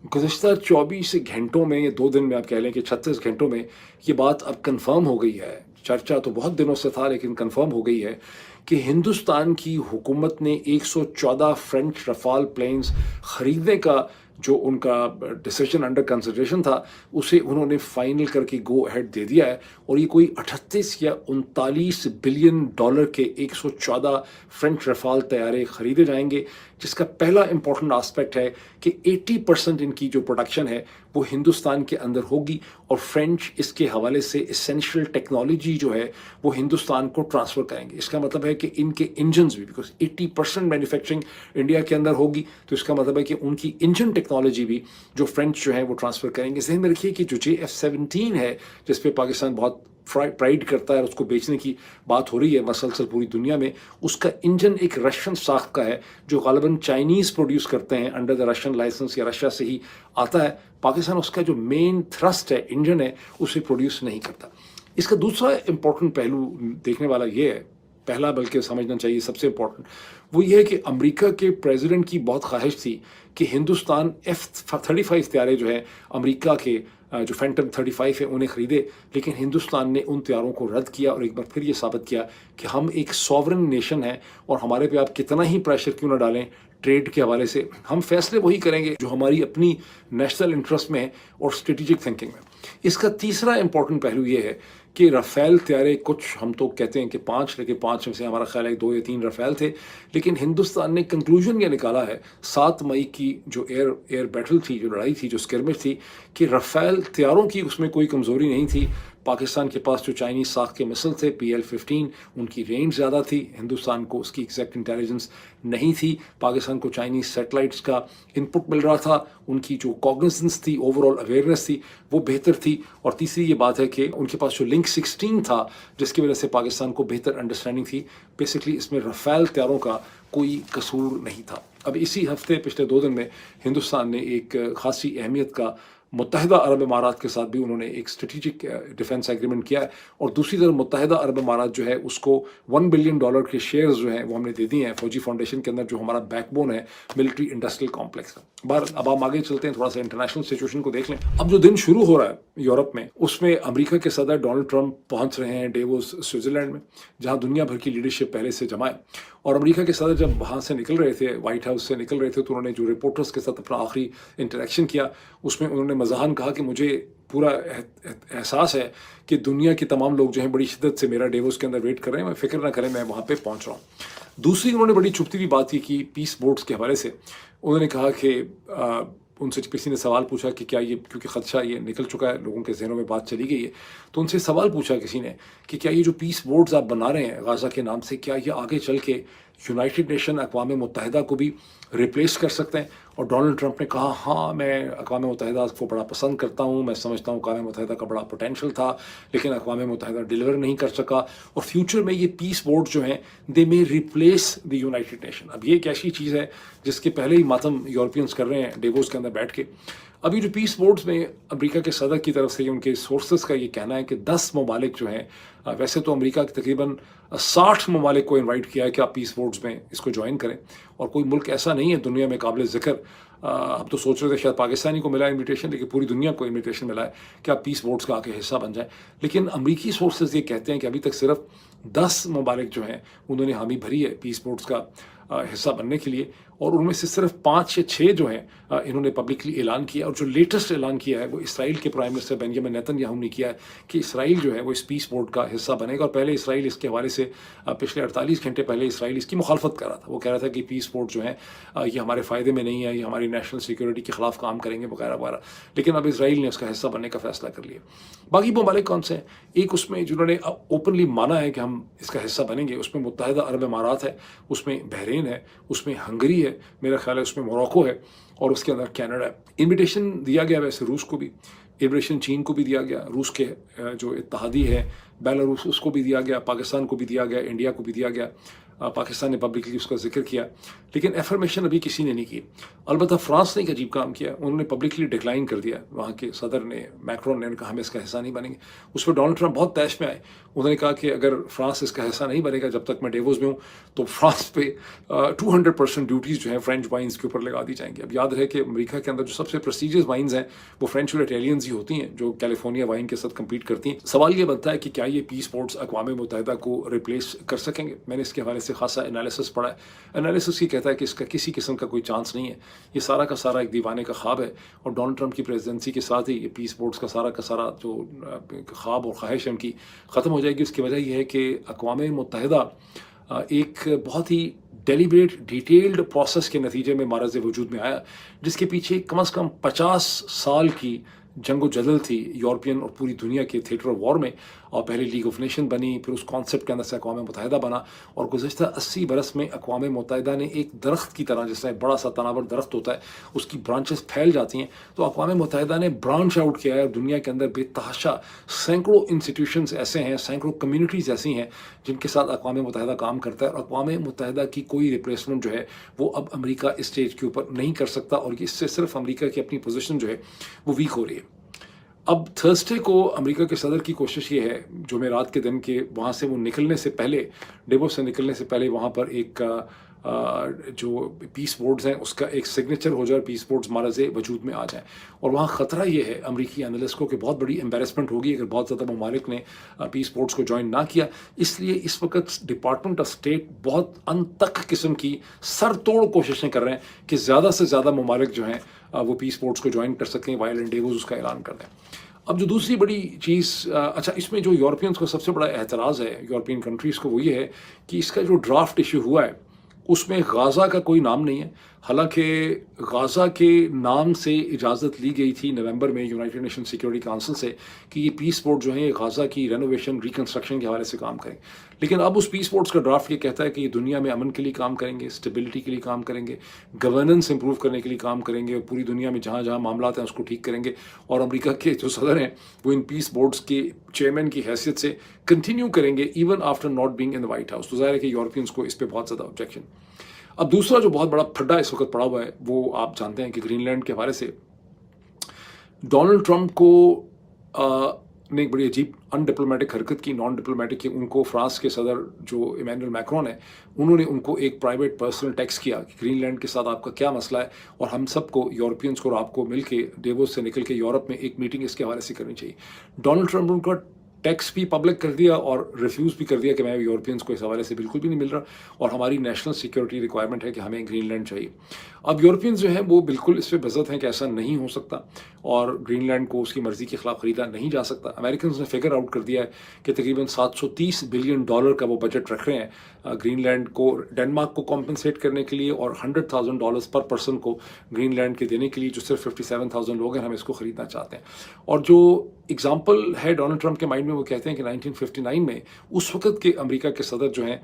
गुज़श्ता 24 घंटों में या 2 दिन में आप कह लें कि 36 घंटों में ये बात अब कन्फ़र्म हो गई है। चर्चा तो बहुत दिनों से था लेकिन कन्फ़र्म हो गई है कि हिंदुस्तान की हुकूमत ने 114 फ्रेंच रफ़ाल प्लेन्स ख़रीदने का जो उनका डिसीजन अंडर कंसिडरेशन था, उसे उन्होंने फाइनल करके गो अहेड दे दिया है। और ये कोई 38 या 39 बिलियन डॉलर के 114 फ्रेंच रफ़ाल तैयारे ख़रीदे जाएंगे, जिसका पहला इंपॉर्टेंट आस्पेक्ट है कि 80% इनकी जो प्रोडक्शन है वो हिंदुस्तान के अंदर होगी और फ्रेंच इसके हवाले से इसेंशियल टेक्नोलॉजी जो है वो हिंदुस्तान को ट्रांसफ़र करेंगे। इसका मतलब है कि इनके इंजन्स भी, बिकॉज 80% मैन्युफैक्चरिंग इंडिया के अंदर होगी, तो इसका मतलब है कि उनकी इंजन टेक्नोलॉजी भी जो फ्रेंच जो है वो ट्रांसफ़र करेंगे। ज़हन में रखिए कि जो JF-17 है जिस पे पाकिस्तान बहुत प्राइड करता है और उसको बेचने की बात हो रही है मसलसल पूरी दुनिया में, उसका इंजन एक रशियन साख का है जो ग़ालिबन चाइनीज़ प्रोड्यूस करते हैं अंडर द रशियन लाइसेंस या रशिया से ही आता है। पाकिस्तान उसका जो मेन थ्रस्ट है, इंजन है, उसे प्रोड्यूस नहीं करता। इसका दूसरा इंपॉर्टेंट पहलू देखने वाला ये है, पहला बल्कि समझना चाहिए सबसे इम्पोर्टेंट, वो ये है कि अमेरिका के प्रेसिडेंट की बहुत ख्वाहिश थी कि हिंदुस्तान F-35 तैयारे जो है अमेरिका के जो फैंटम 35 है उन्हें ख़रीदे, लेकिन हिंदुस्तान ने उन तैयारों को रद्द किया और एक बार फिर ये साबित किया कि हम एक सॉवरन नेशन है और हमारे पे आप कितना ही प्रेशर क्यों ना डालें ट्रेड के हवाले से, हम फैसले वही करेंगे जो हमारी अपनी नेशनल इंटरेस्ट में है और स्ट्रेटिजिक थिंकिंग में। इसका तीसरा इंपॉर्टेंट पहलू ये है कि राफेल तैयारे, कुछ हम तो कहते हैं कि 5, लेकिन 5 में से हमारा ख्याल है 2 या 3 राफेल थे, लेकिन हिंदुस्तान ने कंक्लूजन ये निकाला है 7 मई की जो एयर बैटल थी, जो लड़ाई थी, जो स्किरमिश थी, कि राफेल तैयारों की उसमें कोई कमज़ोरी नहीं थी। पाकिस्तान के पास जो चाइनीज़ साख के मिसल थे PL-15, उनकी रेंज ज़्यादा थी, हिंदुस्तान को उसकी एग्जैक्ट इंटेलिजेंस नहीं थी। पाकिस्तान को चाइनीज़ सैटेलाइट्स का इनपुट मिल रहा था, उनकी जो कॉग्निजेंस थी, ओवरऑल अवेयरनेस थी, वो बेहतर थी। और तीसरी ये बात है कि उनके पास जो लिंक 16 था, जिसकी वजह से पाकिस्तान को बेहतर अंडरस्टैंडिंग थी। बेसिकली इसमें राफेल तैयारों का कोई कसूर नहीं था। अब इसी हफ्ते पिछले 2 दिन में हिंदुस्तान ने एक खासी अहमियत का मुत्तहिदा अरब इमारात के साथ भी उन्होंने एक स्ट्रेटिजिक डिफेंस एग्रीमेंट किया है, और दूसरी तरफ मुत्तहिदा अरब इमारात जो है उसको $1 बिलियन के शेयर्स जो हैं वो हमने दे दिए हैं फौजी फाउंडेशन के अंदर, जो हमारा बैकबोन है मिलिट्री इंडस्ट्रियल कॉम्प्लेक्स का। अब हम आगे चलते हैं, थोड़ा सा इंटरनेशनल सिचुएशन को देख लें। अब जो दिन शुरू हो रहा है यूरोप में, उसमें अमेरिका के सदर डोनाल्ड ट्रंप पहुंच रहे हैं डेवोस स्विट्जरलैंड में, जहां दुनिया भर की लीडरशिप पहले से जमा है। और अमेरिका के सदर जब वहाँ से निकल रहे थे, व्हाइट हाउस से निकल रहे थे, तो उन्होंने जो रिपोर्टर्स के साथ अपना आखिरी इंटरेक्शन किया, उसमें उन्होंने मज़ाहन कहा कि मुझे पूरा एहसास है कि दुनिया के तमाम लोग जो हैं बड़ी शिद्दत से मेरा डेवोस के अंदर वेट कर रहे हैं, मैं फ़िक्र ना करें, मैं वहाँ पे पहुँच रहा हूँ। दूसरी उन्होंने बड़ी छुपती हुई बात की पीस बोर्ड्स के हवाले से। उन्होंने कहा कि उनसे किसी ने सवाल पूछा कि क्या ये, क्योंकि ख़दशा ये निकल चुका है, लोगों के जहनों में बात चली गई है, तो उनसे सवाल पूछा किसी ने कि क्या ये जो पीस बोर्ड्स आप बना रहे हैं गाज़ा के नाम से, क्या ये आगे चल के यूनाइटेड नेशन अक़वाम मुत्तहिदा को भी रिप्लेस कर सकते हैं? और डोनाल्ड ट्रंप ने कहा, हाँ, मैं अक़वाम मुत्तहिदा को बड़ा पसंद करता हूँ, मैं समझता हूँ अक़वाम मुत्तहिदा का बड़ा पोटेंशल था, लेकिन अक़वाम मुत्तहिदा डिलीवर नहीं कर सका, और फ्यूचर में ये पीस बोर्ड जो हैं दे मे रिप्लेस द यूनाइटेड नेशन। अब ये एक ऐसी चीज़ है जिसके पहले ही मातम यूरोपियंस कर रहे हैं डेवोस के अंदर बैठ के। अभी जो पीस बोर्ड्स में अमेरिका के सदर की तरफ से उनके सोर्सेस का ये कहना है कि 10 ममालिक जो हैं, वैसे तो अमेरिका के तकरीबन 60 ममालिक को इनवाइट किया है कि आप पीस बोर्ड्स में इसको ज्वाइन करें, और कोई मुल्क ऐसा नहीं है दुनिया में काबिल ज़िक्र, हम तो सोच रहे थे शायद पाकिस्तानी को मिला इन्विटेशन, लेकिन पूरी दुनिया को इन्विटेशन मिला है कि आप पीस बोर्ड्स का आके हिस्सा बन जाए। लेकिन अमरीकी सोर्सेज ये कहते हैं कि अभी तक सिर्फ 10 ममालिक जो हैं उन्होंने हामी भरी है पीस बोर्ड्स का हिस्सा बनने के लिए, और उनमें से सिर्फ 5 या 6 जो हैं इन्होंने पब्लिकली ऐलान किया। और जो लेटेस्ट ऐलान किया है वो इसराइल के प्राइम मिनिस्टर बेंजामिन नेतन्याहू ने किया है कि इसराइल जो है वो इस पीस बोर्ड का हिस्सा बनेगा। और पहले इसराइल इसके हवाले से पिछले 48 घंटे पहले इसराइल इसकी मुखालफत कर रहा था, वो कह रहा था कि पीस बोर्ड जो है ये हमारे फ़ायदे में नहीं है, ये हमारी नेशनल सिक्योरिटी के ख़िलाफ़ काम करेंगे वगैरह वगैरह। लेकिन अब इसराइल ने उसका हिस्सा बनने का फ़ैसला कर लिया। बाकी ममालिक कौन से हैं? एक उसमें जिन्होंने ओपनली माना है कि हम इसका हिस्सा बनेंगे, उसमें मुत्तहिदा अरब इमारात है, उसमें बहरीन है, उसमें हंगरी है, मेरा ख्याल है उसमें मोरक्को है, और उसके अंदर कनाडा है। इन्विटेशन दिया गया वैसे रूस को भी, इन्विटेशन चीन को भी दिया गया, रूस के जो इत्तेहादी है बेलारूस उसको भी दिया गया, पाकिस्तान को भी दिया गया, इंडिया को भी दिया गया, पाकिस्तान ने पब्लिकली उसका जिक्र किया, लेकिन एफर्मेशन अभी किसी ने नहीं की। अलबत्ता फ्रांस ने एक अजीब काम किया, उन्होंने पब्लिकली डिक्लाइन कर दिया, वहाँ के सदर ने, मैक्रोन ने कहा हम इसका हिस्सा नहीं बनेंगे। उस पर डोनाल्ड ट्रंप बहुत तैश में आए, उन्होंने कहा कि अगर फ्रांस इसका हिस्सा नहीं बनेगा जब तक मैं डेवोस में हूँ, तो फ्रांस पे 200% ड्यूटीज़ जो है फ्रेंच वाइन्स के ऊपर लगा दी जाएंगी। अब याद रहे कि अमेरिका के अंदर जो सबसे प्रेस्टीजियस वाइन्स हैं वो फ्रेंच और इटालियंस ही होती हैं, जो कैलिफोर्निया वाइन के साथ कम्पीट करती हैं। सवाल ये बनता है कि क्या ये पीस पोर्ट्स अक़वाम मुत्तहिदा को रिप्लेस कर सकेंगे? मैंने इसके हवाले से खासा एनालिसिस पढ़ा है। एनालिसिस ये कहता है कि इसका किसी किस्म का कोई चांस नहीं है, ये सारा का सारा एक दीवाने का ख्वाब है, और डोनाल्ड ट्रंप की प्रेसिडेंसी के साथ ही ये पीस पोर्ट्स का सारा जो ख्वाब और ख्वाहिश है उनकी ख़त्म हो जाएगी। उसकी वजह यह है कि अक़वाम मुत्तहिदा एक बहुत ही डेलिब्रेट डिटेल्ड प्रोसेस के नतीजे में मारज़ वजूद में आया, जिसके पीछे कम से कम 50 साल की जंग जदल थी यूरोपियन और पूरी दुनिया के थिएटर ऑफ वॉर में। और पहले लीग ऑफ नेशन बनी, फिर उस कॉन्सेप्ट के अंदर से अक़वाम मुत्तहिदा बना, और गुज़श्ता 80 बरस में अक़वाम मुत्तहिदा ने एक दरख्त की तरह, जिससे बड़ा सा तनावर दरख्त होता है उसकी ब्रांचेस फैल जाती हैं, तो अक़वाम मुत्तहिदा ने ब्रांच आउट किया है। दुनिया के अंदर बेतहाशा सैकड़ों इंस्टीट्यूशंस ऐसे हैं, सैकड़ों कम्युनिटीज़ ऐसी हैं जिनके साथ अक़वाम मुत्तहिदा काम करता है, और अक़वाम मुत्तहिदा की कोई रिप्लेसमेंट जो है वो अब अमेरिका इस स्टेज के ऊपर नहीं कर सकता, और इससे सिर्फ अमेरिका की अपनी पोजीशन जो है वो वीक हो रही है। अब थर्सडे को अमेरिका के सदर की कोशिश ये है, जुमेरात के दिन के वहाँ से वो निकलने से पहले, डेवोस से निकलने से पहले वहाँ पर एक जो पीस बोर्ड्स हैं उसका एक सिग्नेचर हो जाए, पीस बोर्ड्स मारज़ वजूद में आ जाए। और वहाँ ख़तरा ये है अमरीकी एनालिस्ट को कि बहुत बड़ी एम्बेरसमेंट होगी अगर बहुत ज़्यादा ममालिक ने पीस बोर्ड्स को ज्वाइन ना किया। इसलिए इस वक्त डिपार्टमेंट ऑफ स्टेट बहुत अनतक किस्म की सर तोड़ कोशिशें कर रहे हैं कि ज़्यादा से ज़्यादा ममालिक जो हैं वो पीस बोर्ड्स को ज्वाइन कर सकें, वाइल एंड डेवोस उसका ऐलान कर दें। अब जो दूसरी बड़ी चीज़, अच्छा, इसमें जो यूरोपियंस को सबसे बड़ा एतराज़ है यूरोपियन कंट्रीज़ को, वो ये है कि इसका जो ड्राफ्ट इशू हुआ है उसमें गाज़ा का कोई नाम नहीं है। हालांकि गाज़ा के नाम से इजाज़त ली गई थी नवंबर में यूनाइटेड नेशन सिक्योरिटी काउंसिल से कि ये पीस बोर्ड जो है गाज़ा की रेनोवेशन रिकन्स्ट्रक्शन के हवाले से काम करें, लेकिन अब उस पीस बोर्ड्स का ड्राफ्ट ये कहता है कि ये दुनिया में अमन के लिए काम करेंगे, स्टेबिलिटी के लिए काम करेंगे, गवर्नेंस इंप्रूव करने के लिए काम करेंगे, और पूरी दुनिया में जहाँ जहाँ मामला हैं उसको ठीक करेंगे। और अमेरिका के जो सदर हैं वो इन पीस बोर्ड्स के चेयरमैन की हैसियत से कंटिन्यू करेंगे even after not being in the white house. तो ज़ाहिर है कि यूरोपियंस को इस पर बहुत ज़्यादा ऑब्जेक्शन। अब दूसरा जो बहुत बड़ा फड्डा इस वक्त पड़ा हुआ है वो आप जानते हैं कि ग्रीनलैंड के हवाले से डोनाल्ड ट्रंप को ने एक बड़ी अजीब अनडिप्लोमेटिक हरकत की, नॉन डिप्लोमेटिक की। उनको फ्रांस के सदर जो इमैनुअल मैक्रोन है, उन्होंने उनको एक प्राइवेट पर्सनल टेक्स्ट किया कि ग्रीनलैंड के साथ आपका क्या मसला है, और हम सबको, यूरोपियंस को और आपको मिल के डेवोस से निकल के यूरोप में एक मीटिंग इसके हवाले से करनी चाहिए। डोनाल्ड ट्रंप उनका टेक्स्ट भी पब्लिक कर दिया और रिफ्यूज़ भी कर दिया कि मैं यूरोपियंस को इस हवाले से बिल्कुल भी नहीं मिल रहा, और हमारी नेशनल सिक्योरिटी रिक्वायरमेंट है कि हमें ग्रीनलैंड चाहिए। अब यूरोपियंस जो हैं वो बिल्कुल इस पर बज़द हैं कि ऐसा नहीं हो सकता, और ग्रीनलैंड को उसकी मर्ज़ी के खिलाफ ख़रीदा नहीं जा सकता। अमेरिकन ने फिगर आउट कर दिया है कि तकरीबन $730 बिलियन का वो बजट रख रहे हैं ग्रीनलैंड को, डेनमार्क को कॉम्पनसेट करने के लिए, और $100,000 पर पर्सन को ग्रीनलैंड के देने के लिए, जो सिर्फ 57,000 लोग हैं, हम इसको ख़रीदना चाहते हैं। और जो एग्जाम्पल है डोनाल्ड ट्रंप के माइंड में, वो कहते हैं कि 1959 में उस वक्त के अमेरिका के सदर जो हैं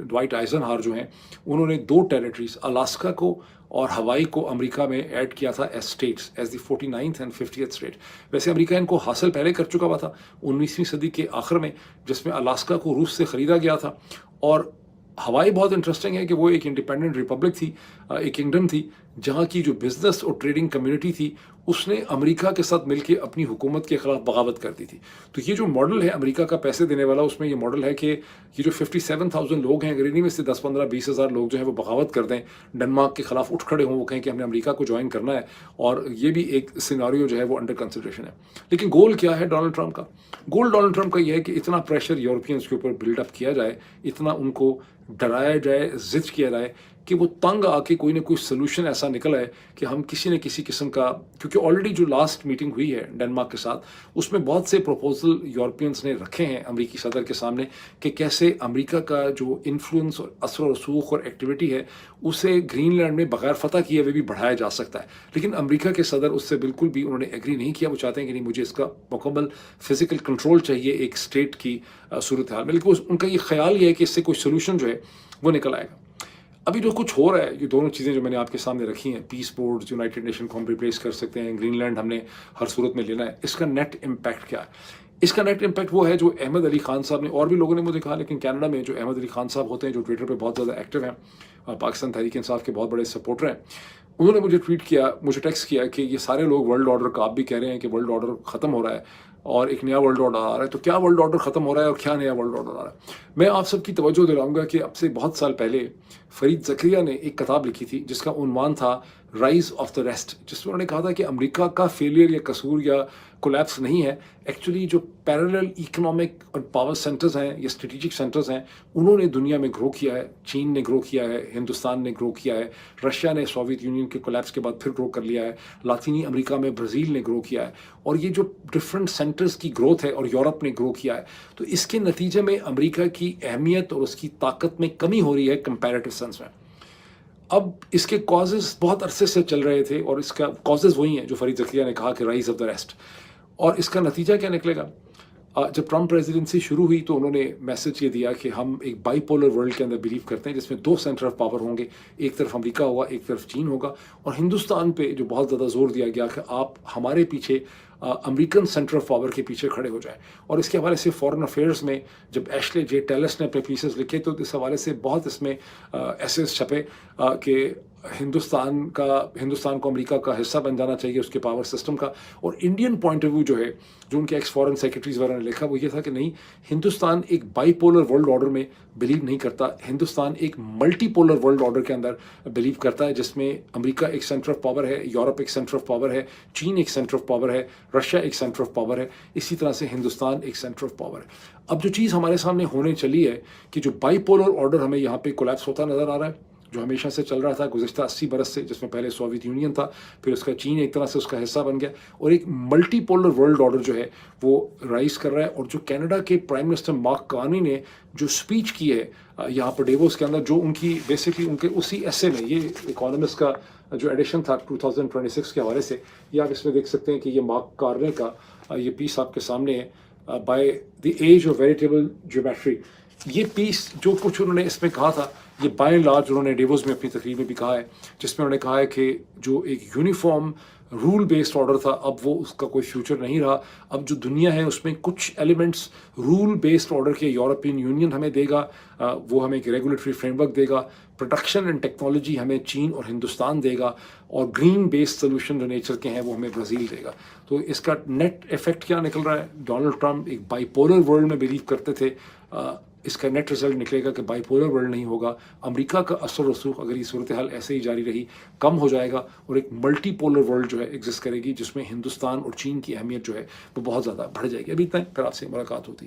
ड्वाइट आइजनहावर जो हैं, उन्होंने 2 टेरिटरीज, अलास्का को और हवाई को अमेरिका में ऐड किया था as states, as the 49th and 50th state. वैसे अमेरिका इनको हासिल पहले कर चुका हुआ था 19वीं सदी के आखिर में, जिसमें अलास्का को रूस से ख़रीदा गया था। और हवाई बहुत इंटरेस्टिंग है कि वो एक इंडिपेंडेंट रिपब्लिक थी, एक किंगडम थी, जहाँ की जो बिजनेस और ट्रेडिंग कम्युनिटी थी उसने अमेरिका के साथ मिलकर अपनी हुकूमत के खिलाफ बगावत कर दी थी। तो ये जो मॉडल है अमेरिका का पैसे देने वाला, उसमें ये मॉडल है कि ये जो 57,000 लोग हैं, अगर इन्हीं में से 10, 15, 20 हज़ार लोग जो है वो बगावत कर दें, डेनमार्क के खिलाफ उठ खड़े हों, वो कहें कि हमने अमेरिका को ज्वाइन करना है, और ये भी एक सिनारियो जो है वो अंडर कंसिडरेशन है। लेकिन गोल क्या है डोनाल्ड ट्रंप का? गोल डोनाल्ड ट्रंप का यह है कि इतना प्रेशर यूरोपियंस के ऊपर बिल्डअप किया जाए, इतना उनको डराया जाए, जिद किया जाए कि वो तंग आके कोई ना कोई सोल्यूशन ऐसा निकल आए कि हम किसी न किसी किस्म का, क्योंकि ऑलरेडी जो लास्ट मीटिंग हुई है डेनमार्क के साथ, उसमें बहुत से प्रपोजल यूरोपियंस ने रखे हैं अमेरिकी सदर के सामने कि कैसे अमेरिका का जो इन्फ्लुएंस और असर और रसूख और एक्टिविटी है उसे ग्रीनलैंड में बगैर फतह किए हुए भी बढ़ाया जा सकता है। लेकिन अमेरिका के सदर उससे बिल्कुल भी उन्होंने एग्री नहीं किया। वो चाहते हैं कि नहीं, मुझे इसका मुकम्मल फिजिकल कंट्रोल चाहिए एक स्टेट की सूरत हाल में। लेकिन उनका ये ख्याल ये है कि इससे कोई सोल्यूशन जो है वो निकल आएगा। अभी जो कुछ हो रहा है, ये दोनों चीज़ें जो मैंने आपके सामने रखी हैं, पीस बोर्ड यूनाइटेड नेशन को हम रिप्लेस कर सकते हैं, ग्रीनलैंड हमने हर सूरत में लेना है, इसका नेट इम्पैक्ट क्या है? اس کا نیٹ امپیکٹ وہ ہے جو احمد علی خان صاحب نے، اور بھی لوگوں نے مجھے کہا، لیکن کینیڈا میں جو احمد علی خان صاحب ہوتے ہیں جو ٹویٹر پہ بہت زیادہ ایکٹیو ہیں اور پاکستان تحریک انصاف کے بہت بڑے سپورٹر ہیں، انہوں نے مجھے ٹویٹ کیا، مجھے ٹیکسٹ کیا کہ یہ سارے لوگ ورلڈ آرڈر کا، آپ بھی کہہ رہے ہیں کہ ورلڈ آرڈر ختم ہو رہا ہے اور ایک نیا ورلڈ آرڈر آ رہا ہے، تو کیا ورلڈ آرڈر ختم ہو رہا ہے اور کیا نیا ورلڈ آرڈر آ رہا ہے؟ میں آپ سب کی توجہ دلاؤں گا کہ اب سے بہت سال پہلے فرید زکریا نے ایک کتاب لکھی تھی جس کا عنوان تھا رائز آف دا ریسٹ، جس میں انہوں نے کہا تھا کہ امریکہ کا فیلئر یا قصور یا کولیپس نہیں ہے، ایکچولی جو پیرالل اکنامک اور پاور سینٹرز ہیں یا اسٹریٹجک سینٹرز ہیں انہوں نے دنیا میں گرو کیا ہے، چین نے گرو کیا ہے، ہندوستان نے گرو کیا ہے، رشیا نے سوویت یونین کے کولیپس کے بعد پھر گرو کر لیا ہے، لاطینی امریکہ میں برازیل نے گرو کیا ہے، اور یہ جو ڈفرینٹ سینٹرز کی گروتھ ہے اور یورپ نے گرو کیا ہے، تو اس کے نتیجے میں امریکہ کی اہمیت اور اس کی طاقت میں کمی ہو رہی ہے کمپیریٹو سینس میں۔ اب اس کے کازز بہت عرصے سے چل رہے تھے اور اس کا کازز وہی ہیں جو فرید زکریا نے کہا کہ رائز آف دا ریسٹ، اور اس کا نتیجہ کیا نکلے گا؟ جب ٹرمپ پریزیڈنسی شروع ہوئی تو انہوں نے میسج یہ دیا کہ ہم ایک بائی پولر ورلڈ کے اندر بلیو کرتے ہیں جس میں دو سینٹر آف پاور ہوں گے، ایک طرف امریکہ ہوگا، ایک طرف چین ہوگا، اور ہندوستان پہ جو بہت زیادہ زور دیا گیا کہ آپ ہمارے پیچھے امریکن سینٹر آف پاور کے پیچھے کھڑے ہو جائیں۔ اور اس کے حوالے سے فارن افیئرز میں جب ایشلے جے ٹیلس نے اپنے پیسز لکھے تو اس حوالے سے بہت اس میں ایسیز چھپے کہ ہندوستان کو امریکہ کا حصہ بن جانا چاہیے اس کے پاور سسٹم کا، اور انڈین پوائنٹ آف ویو جو ہے جو ان کے ایکس فارن سیکرٹریز وغیرہ نے لکھا وہ یہ تھا کہ نہیں، ہندوستان ایک بائی پولر ورلڈ آرڈر میں بلیو نہیں کرتا، ہندوستان ایک ملٹی پولر ورلڈ آرڈر کے اندر بلیو کرتا ہے جس میں امریکہ ایک سینٹر آف پاور ہے، یورپ ایک سینٹر آف پاور ہے، چین ایک سینٹر آف پاور ہے، رشیا ایک سینٹر آف پاور ہے، اسی طرح سے ہندوستان ایک سینٹر آف پاور ہے۔ اب جو چیز ہمارے سامنے ہونے چلی ہے کہ جو بائی پولر آرڈر ہمیں یہاں پہ کولیپس ہوتا نظر آ رہا ہے، جو ہمیشہ سے چل رہا تھا گزشتہ 80 برس سے، جس میں پہلے سوویت یونین تھا، پھر اس کا چین ایک طرح سے اس کا حصہ بن گیا، اور ایک ملٹی پولر ورلڈ آرڈر جو ہے وہ رائز کر رہا ہے۔ اور جو کینیڈا کے پرائم منسٹر مارک کارنی نے جو اسپیچ کی ہے یہاں پر ڈیووس کے اندر، جو ان کی بیسکلی ان کے اسی ایسے میں، یہ اکانومسٹ کا جو ایڈیشن تھا 2026 کے حوالے سے، یہ آپ اس میں دیکھ سکتے ہیں کہ یہ مارک کارنی کا یہ پیس آپ کے سامنے ہے، by the edge of veritable geometry. یہ پیس جو کچھ انہوں نے اس میں کہا تھا، یہ بائی اینڈ لارج انہوں نے ڈیووس میں اپنی تقریر میں بھی کہا ہے، جس میں انہوں نے کہا ہے کہ جو ایک یونیفارم رول بیسڈ آرڈر تھا اب وہ اس کا کوئی فیوچر نہیں رہا، اب جو دنیا ہے اس میں کچھ ایلیمنٹس رول بیسڈ آرڈر کے یورپین یونین ہمیں دے گا، وہ ہمیں ایک ریگولیٹری فریم ورک دے گا، پروڈکشن اینڈ ٹیکنالوجی ہمیں چین اور ہندوستان دے گا، اور گرین بیسڈ سولوشن جو نیچر کے ہیں وہ ہمیں برازیل دے گا۔ تو اس کا نیٹ افیکٹ کیا نکل رہا ہے؟ ڈونلڈ ٹرمپ ایک بائی پولر ورلڈ میں بلیو کرتے تھے، اس کا نیٹ رزلٹ نکلے گا کہ بائی پولر ورلڈ نہیں ہوگا، امریکہ کا اثر و رسوخ اگر یہ صورتحال ایسے ہی جاری رہی کم ہو جائے گا، اور ایک ملٹی پولر ورلڈ جو ہے ایگزسٹ کرے گی جس میں ہندوستان اور چین کی اہمیت جو ہے وہ بہت زیادہ بڑھ جائے گی۔ ابھی تک پھر آپ سے ملاقات ہوتی ہے۔